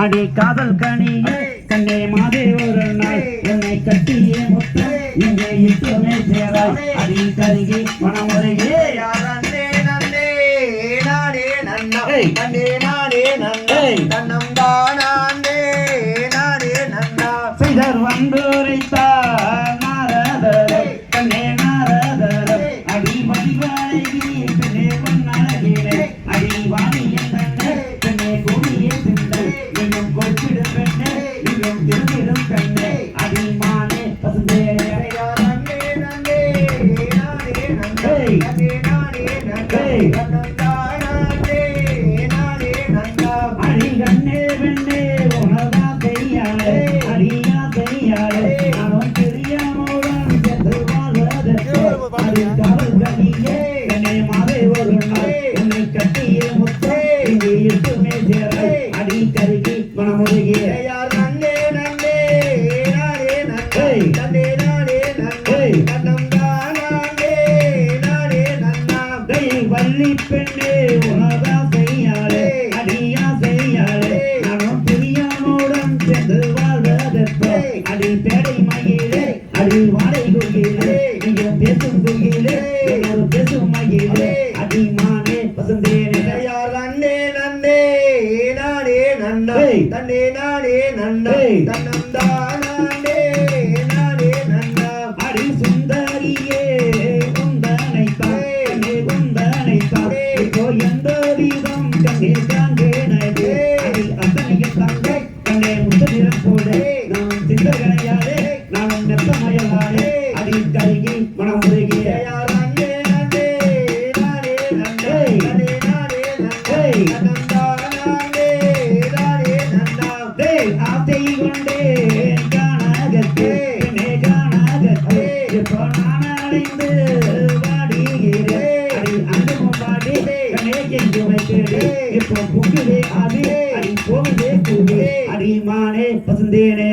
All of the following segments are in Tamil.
அடி காதல் கனியே கண்ணே மாதே ஒரு நாள் என்னை கட்டியே முத்தம் இங்கே இட்டுமே சேராய் அடி கருகி மனமுறையே நன்னே நன்னே நானே நன்னா நன்னே நானே நன்னா நன்னம் தானே நானே நன்னா செய்தர் வந்தோரைத்தார் நாரதரே கண்ணே நாரதரே அடி மதிவாழகி பெண்ணே பொன்னழகிலே அடி வாணியன் கண்ணே பெண்ணே கூடியே சிந்தல் நீயும் கொடுத்திடும் பெண்ணே நீயும் திரும்பிடும் பெண்ணே அடி மானே பசுந்தே நன்னே நன்னே நானே நன்னா நன்னே நானே நன்னா நன்னம் தானே நானே நன்னா அடி கண்ணே பெண்ணே உனதா செய்யாளே அடியா செய்யாளே அவன் தெரியாமோதான் சென்று வாழ்வதற்கு அடி காவல் கனியே என்னை மாதை ஒரு நாள் என்னை கட்டியே முத்தம் இங்கே இருக்குமே சேரை அடி கருகி மனமுருகிய நன்னே நன்னே நானே நன்னா நன்னே நானே நன்னா நன்னம் தானே நானே நன்னா வள்ளி பெண்ணே உனதா செய்யாளே அடியா செய்யாளே நானும் தெரியாமோடன் சென்று வாழ்வதற்கு அடி பேடை மகிழே அடி வாடை குகிலே நீயும் பேசும் குகிலே ஒரு பேசும் மகிழே அடி மானே பசுந்தேனே நன்னே நன்னே நானே நன்னா நன்னே நானே நன்னா நன்னம் தானே நானே நன்னா அடி சுந்தரியே குந்தனைத்தான் கண்ணே குந்தனைத்தான் இப்போ எந்த விதம் கண்ணே காண்பேனே அடி அத்தனையும் தங்கை கண்ணே முத்தனிடம் போட நான் சிந்தகனையாளே நான் நெத்தமயலாளே அடி கருகி மனமுருகிய நன்னே நன்னே நானே நன்னா நன்னே நானே நன்னா நன்னம் தானே நானே நன்னா ஆசை கொண்டே காணகத்தே என்னே காணகத்தே இப்போ நான் அடைந்து வாடுகிறேன் அடி அந்தமும் பாடி கண்ணே கெஞ்சு வைக்கிறேன் இப்போ புகுதே ஆதி அடி போகுதே கூடு அடி மானே பசுந்தேனே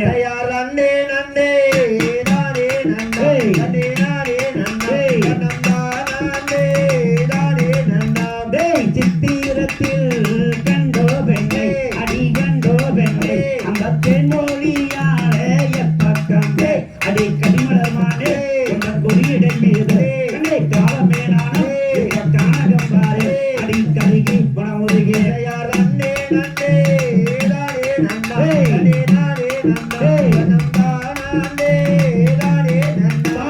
நன்னே நன்னே நானே நன்னா நன்னே நானே நன்னா நன்னம் தானே நானே நன்னா சித்திரத்தில் கண்டோ பெண்ணை அடி கண்டோ பெண்ணை அந்த தென்மொழியாளே எப்பக்கம் அடி கடிமலமானே உன்ன கொடியிடம் மீது கண்ணை காலமே நானும் காணகம் பாரு அடி கருகி பணமுருகே நன்னே நன்னே நானே நன்னா நன்னே நானே நன்னா நன்னம் தானே நானே நன்னா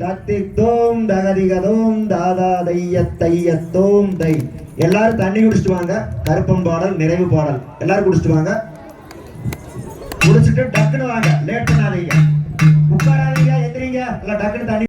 தத்தித்தோம் தகதிகதோம் தாதா தையத்தோம் தை. எல்லாரும் தண்ணி குடிச்சிட்டு வாங்க. கருப்பன் பாடல் நிறைவு பாடல் எல்லாரும் குடிச்சிட்டு வாங்க. குடிச்சிட்டு டக்குன்னு வாங்க, லேட் பண்ணாதீங்க.